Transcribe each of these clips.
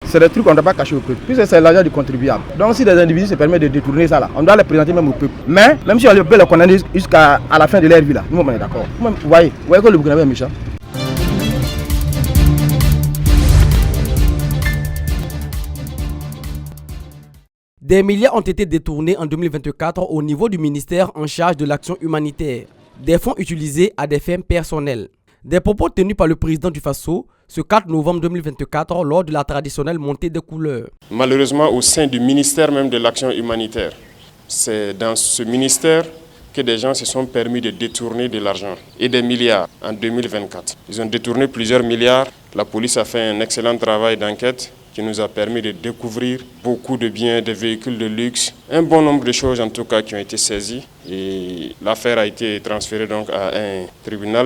c'est des trucs qu'on ne doit pas cacher au peuple, puisque c'est l'argent du contribuable. Donc si des individus se permettent de détourner ça là, on doit les présenter même au peuple. Mais même si on peut les condamner jusqu'à la fin de leur vie là, nous on est d'accord. Vous voyez que le Burkinabé est méchant. Des milliards ont été détournés en 2024 au niveau du ministère en charge de l'action humanitaire. Des fonds utilisés à des fins personnelles. Des propos tenus par le président du Faso ce 4 novembre 2024 lors de la traditionnelle montée des couleurs. Malheureusement, au sein du ministère même de l'action humanitaire, c'est dans ce ministère que des gens se sont permis de détourner de l'argent et des milliards en 2024. Ils ont détourné plusieurs milliards. La police a fait un excellent travail d'enquête qui nous a permis de découvrir beaucoup de biens, des véhicules de luxe, un bon nombre de choses en tout cas qui ont été saisies et l'affaire a été transférée donc à un tribunal.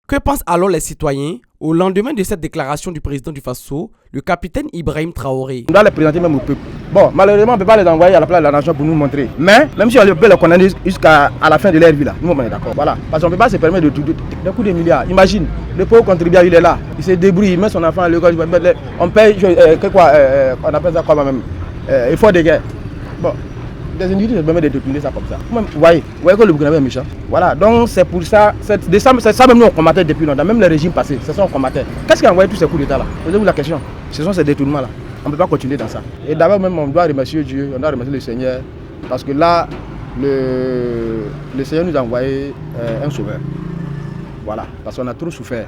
Que pensent alors les citoyens au lendemain de cette déclaration du président du Faso, le capitaine Ibrahim Traoré? On doit les présenter même au peuple. Bon, malheureusement, on ne peut pas les envoyer à la place de la nation pour nous montrer. Mais même si on peut les condamner jusqu'à la fin de leur vie là, nous on est d'accord. Voilà. Parce qu'on ne peut pas se permettre de coups de milliards. Imagine, le pauvre contribuable il est là, il se débrouille, il met son enfant à l'école, on paye, on appelle ça quoi même, effort de guerre. Bon. Des individus se permettent de détourner ça comme ça. Vous voyez que le Burkinabé est méchant. Voilà, donc c'est pour ça, c'est ça même nous on combattait depuis longtemps, même les régimes passés, c'est ça on combattait. Qu'est-ce qui a envoyé tous ces coups d'état là? Posez-vous la question. Ce sont ces détournements là. On ne peut pas continuer dans ça. Et d'abord même on doit remercier Dieu, on doit remercier le Seigneur, parce que là, le Seigneur nous a envoyé un sauveur. Voilà, parce qu'on a trop souffert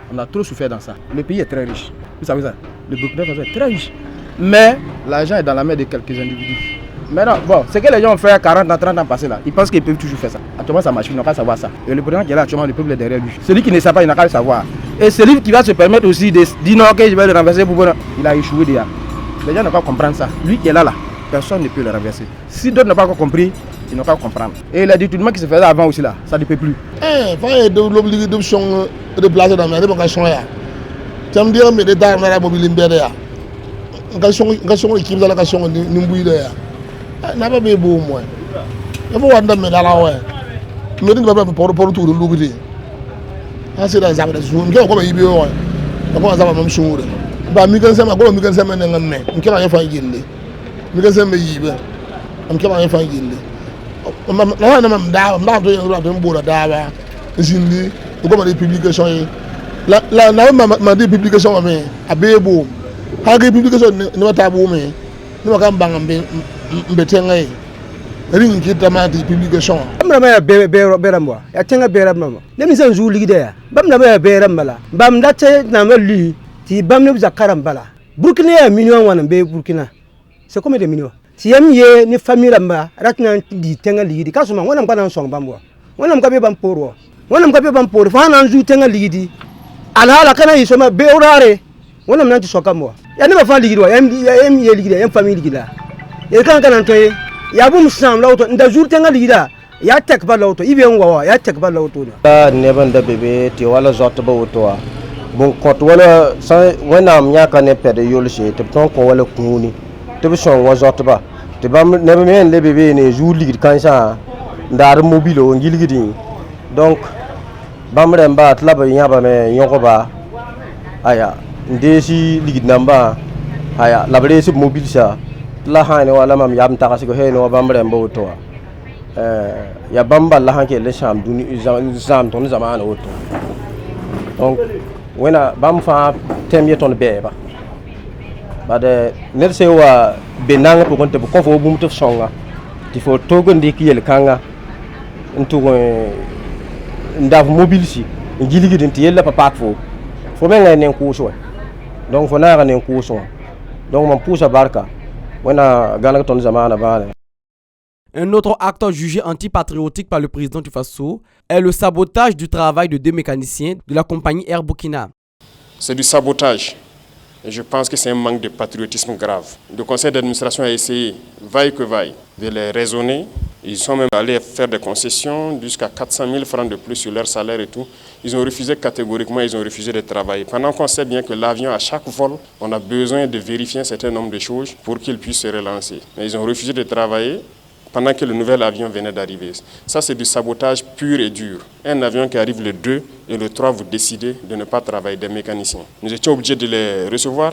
dans ça. Le pays est très riche, vous savez ça, le Burkina Faso est très riche. Mais l'argent est dans la main de quelques individus. Maintenant, bon, c'est que les gens ont fait 40 ans, 30 ans passés là. Ils pensent qu'ils peuvent toujours faire ça. Actuellement, ça marche, ils n'ont qu'à savoir ça. Et le président qui est là actuellement, le peuple est derrière lui. Celui qui ne sait pas, il n'a qu'à le savoir. Et celui qui va se permettre aussi de dire non, ok, je vais le renverser pour voir. Il a échoué déjà. Les gens n'ont pas comprendre ça. Lui qui est là, personne ne peut le renverser. Si d'autres n'ont pas encore compris, ils n'ont qu'à comprendre. Et les détournements qui se faisaient avant aussi là, ça ne peut plus. Il y a l'obligation de placer dans la vocation. Tu me dis, mais les dames, la mobilité, l'équipe de la question, n'a pas bien beau moi. Il faut voir dans la ouais. Mais il va pas pour tout le lugué. Ah c'est dans ça de zoom. Qui comme il bio. Comment ça va même chose. Ba mi kan sama ko mi kan sama nan me. Mi kan fa yille. Mi kan sama yibe. Am kan fa yille. Na na mam da to yo bo da ba. Zindi ko ma des publications. La na ma des publications mais abebo. Ha des publications ne ma tabu mais. Ne ma kan bangambe mbetenga ring ki tamati publication bamna ma beramwa ya tenga beramma lemi san zu ligide ya bamna ma beramala bam date na mali ti bamna buza karambala Burkina ya million wana be Burkina c'est combien de millions ti yamye ni famille lamba ratna di tenga ligidi kasuma wana mkana song bamwa wana mkabe bamporo wana mkabe bamporo fa na zu tenga ligidi alhala kana yisoma be urare wana mnanti sokamwa ya ni mafa ligidi wa yamye ligidi yam famille ligida et quand on entend ya bum sam lawto nda jour tenga ligida ya tek ba lawto ibe ngwa ya tek ba lawto da neban da bebe ti wala zot ba woto bon kot wala sa wana am nya kan pede yolche te ton ko wala kuni te bi son wa zot ba te bam ne men le bebe ne jour ligid kan sa ndar mobile ngi ligidi donc bam remba tla ba nya ba me yoko ba aya ndesi ligid namba aya labre si mobile sa la hane wala mam yam ta kasi ko heno bambre mbo to ya bamba la hanke le sham duni zam ton zaman auto donc wena bam fa tem yeton beba bade nerse wa benang ko konte ko fo bum to songa ti fo togo ndiki yel kanga ntu ndaf mobile si ngiligi den ti yella papa fo men ngay nen ko so donc fo na nen ko so donc man poussa barka. Un autre acte jugé antipatriotique par le président du Faso est le sabotage du travail de 2 mécaniciens de la compagnie Air Burkina. C'est du sabotage. Et je pense que c'est un manque de patriotisme grave. Le conseil d'administration a essayé, vaille que vaille, de les raisonner. Ils sont même allés faire des concessions jusqu'à 400 000 francs de plus sur leur salaire et tout. Ils ont refusé catégoriquement, ils ont refusé de travailler. Pendant qu'on sait bien que l'avion, à chaque vol, on a besoin de vérifier un certain nombre de choses pour qu'il puisse se relancer. Mais ils ont refusé de travailler pendant que le nouvel avion venait d'arriver. Ça, c'est du sabotage pur et dur. Un avion qui arrive le 2 et le 3, vous décidez de ne pas travailler, des mécaniciens. Nous étions obligés de les recevoir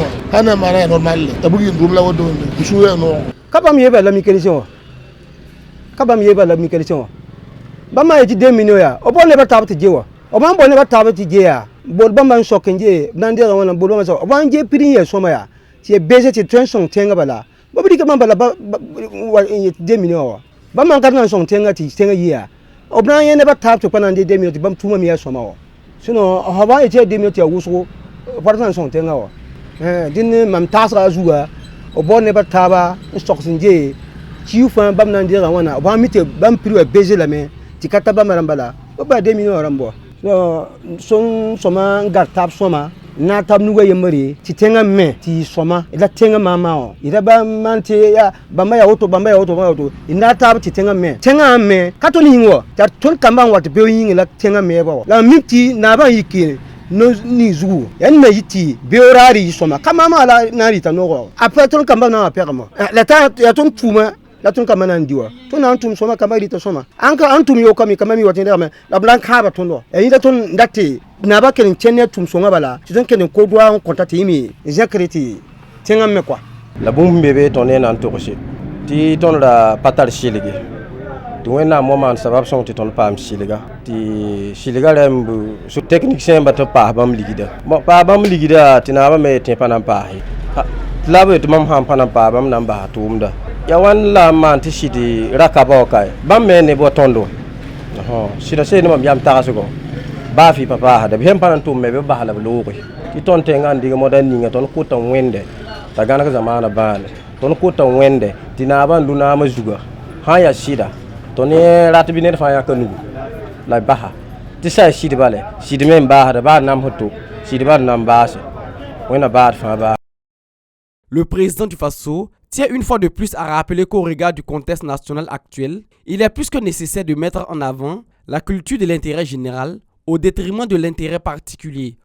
hana mara normal le tabugi ndum la wodo ne suwe no kabam yeba la mécanicien kabam yeba la mécanicien bama yeti 2 millions ya o bon ne ba tabati jewa o ban bon ne ba tabati jeya bol bamba sokenje nande wana bol bamba so o ban je prix ye soma ya ti beze ti tension tenga bala bo bi bamba la ba 2 millions bamba ngarna son tenga ti tenga ya o ban ye ne ba tabati ko nande 2 millions ti bam tuma mi ya soma o sinon o ba yeti 2 millions ti wuso partant son tenga o din mam tasra zuwa o bon ne ba taba soksinje ci fa bam nande wana o ban mite bam prix beze la me ti kataba marambala o ba 2 millions rambo no son soma ngar tab soma na tab nuga yemari ti tenga me ti soma ila tenga mama o ila ba mante ya bamba ya auto ina tab ti tenga me katoni hinwo ta ton kamba wat be yin ila tenga me ba la miti na ba yiki no ni zugu yan me yiti be orari soma kama ma la na rita no après ton kamba na permo la ta ya ton tuma la tun kama nan diwa tun an tum soma kama rita soma anka antum yo kami mi watin me la blanc ka ba tondo e ida ton ndate na ba ken chenne tum soma bala ti don ken ko doa on contact yimi jakreti tenga me quoi la bum bebe ton en antoxé ti ton la patal shiligi to wena moment sabab son ti ton pam shiliga ti shiliga rembu su technicien ba to pa bam ligida pa bam ligida ti na ba me te panam pa labe to mam ham panam pa bam namba tumda ya wan la man ti shidi rakaba kai bam me ne bo tondo sida se no yam tagasugo ba fi papa hada bi hem panantum me be bahala loori ti ton te ngandi mo dan ni ton kuta wende ta gana ka zamana bane ton kuta wende ti na ban duna ma zuga ha ya shida ton ne rat bi ne fa ya kanu la baha ti sa shidi bale shidi men ba hada ba nam hoto shidi ba nam baase wena ba fa ba. Le président du Faso tient une fois de plus à rappeler qu'au regard du contexte national actuel, il est plus que nécessaire de mettre en avant la culture de l'intérêt général au détriment de l'intérêt particulier.